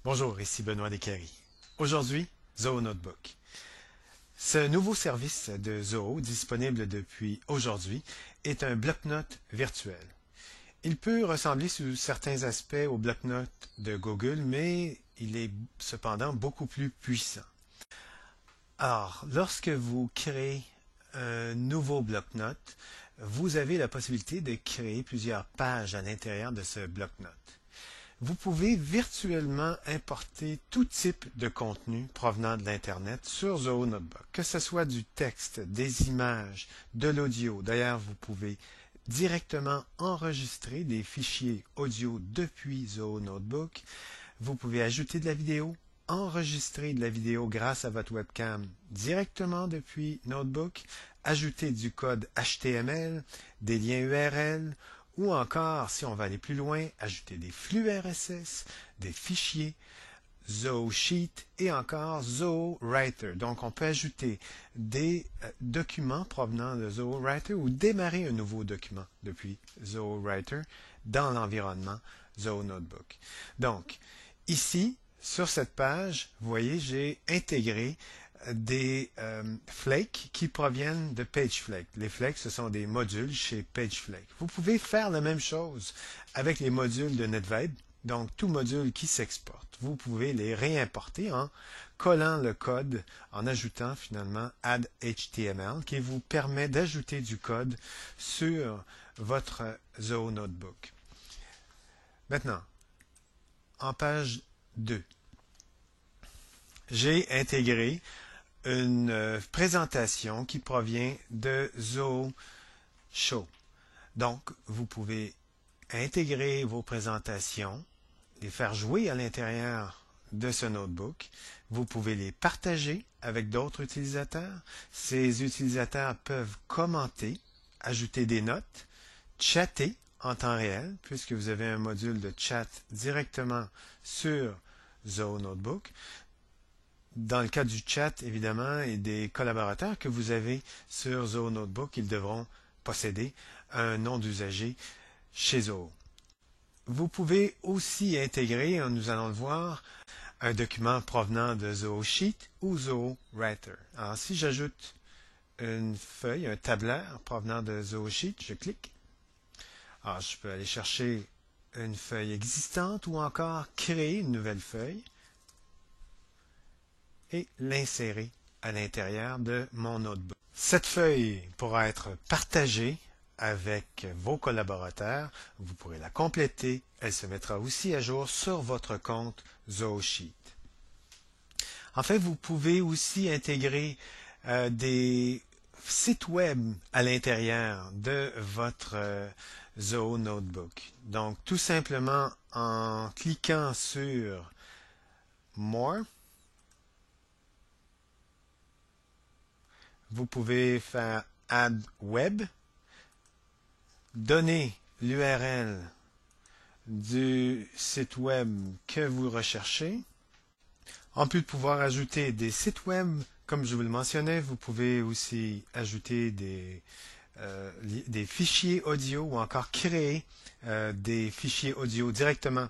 Bonjour, ici Benoît Descaries. Aujourd'hui, Zoho Notebook. Ce nouveau service de Zoho, disponible depuis aujourd'hui, est un bloc-notes virtuel. Il peut ressembler sous certains aspects au bloc-notes de Google, mais il est cependant beaucoup plus puissant. Alors, lorsque vous créez un nouveau bloc-notes, vous avez la possibilité de créer plusieurs pages à l'intérieur de ce bloc-notes. Vous pouvez virtuellement importer tout type de contenu provenant de l'Internet sur Zoho Notebook, que ce soit du texte, des images, de l'audio. D'ailleurs, vous pouvez directement enregistrer des fichiers audio depuis Zoho Notebook. Vous pouvez ajouter de la vidéo, enregistrer de la vidéo grâce à votre webcam directement depuis Notebook, ajouter du code HTML, des liens URL, ou encore, si on va aller plus loin, ajouter des flux RSS, des fichiers, Zoho Sheet et encore Zoho Writer. Donc, on peut ajouter des documents provenant de Zoho Writer ou démarrer un nouveau document depuis Zoho Writer dans l'environnement Zoho Notebook. Donc, ici, sur cette page, vous voyez, j'ai intégré des flakes qui proviennent de PageFlake. Les flakes, ce sont des modules chez PageFlake. Vous pouvez faire la même chose avec les modules de NetVib. Donc, tout module qui s'exporte, vous pouvez les réimporter en collant le code, en ajoutant finalement Add HTML, qui vous permet d'ajouter du code sur votre Zoho Notebook. Maintenant, en page 2, j'ai intégré une présentation qui provient de Zoho Show. Donc, vous pouvez intégrer vos présentations, les faire jouer à l'intérieur de ce notebook. Vous pouvez les partager avec d'autres utilisateurs. Ces utilisateurs peuvent commenter, ajouter des notes, chatter en temps réel, puisque vous avez un module de chat directement sur Zoho Notebook. Dans le cas du chat, évidemment, et des collaborateurs que vous avez sur Zoho Notebook, ils devront posséder un nom d'usager chez Zoho. Vous pouvez aussi intégrer, nous allons le voir, un document provenant de Zoho Sheet ou Zoho Writer. Alors, si j'ajoute une feuille, un tableur provenant de Zoho Sheet, je clique. Alors, je peux aller chercher une feuille existante ou encore créer une nouvelle feuille et l'insérer à l'intérieur de mon notebook. Cette feuille pourra être partagée avec vos collaborateurs. Vous pourrez la compléter. Elle se mettra aussi à jour sur votre compte Zoho Sheet. Enfin, vous pouvez aussi intégrer des sites web à l'intérieur de votre Zoho Notebook. Donc, tout simplement en cliquant sur More, vous pouvez faire Add Web, donner l'URL du site web que vous recherchez. En plus de pouvoir ajouter des sites web, comme je vous le mentionnais, vous pouvez aussi ajouter des fichiers audio ou encore créer des fichiers audio directement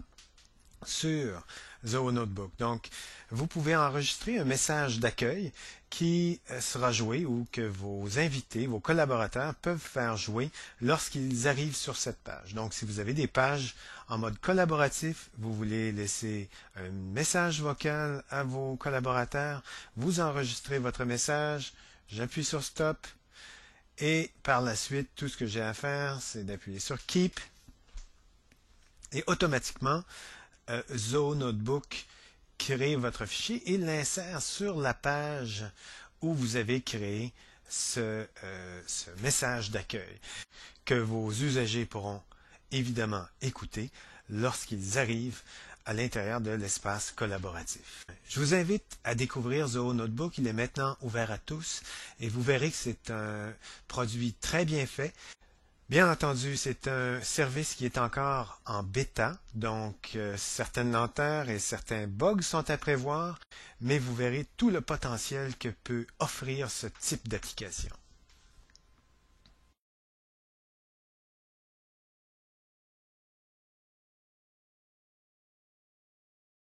sur Zoho Notebook. Donc, vous pouvez enregistrer un message d'accueil qui sera joué ou que vos invités, vos collaborateurs peuvent faire jouer lorsqu'ils arrivent sur cette page. Donc, si vous avez des pages en mode collaboratif, vous voulez laisser un message vocal à vos collaborateurs, vous enregistrez votre message, j'appuie sur Stop et par la suite, tout ce que j'ai à faire, c'est d'appuyer sur Keep et automatiquement, Zoho Notebook crée votre fichier et l'insère sur la page où vous avez créé ce message d'accueil que vos usagers pourront évidemment écouter lorsqu'ils arrivent à l'intérieur de l'espace collaboratif. Je vous invite à découvrir Zoho Notebook. Il est maintenant ouvert à tous et vous verrez que c'est un produit très bien fait. Bien entendu, c'est un service qui est encore en bêta, donc certaines lenteurs et certains bugs sont à prévoir, mais vous verrez tout le potentiel que peut offrir ce type d'application.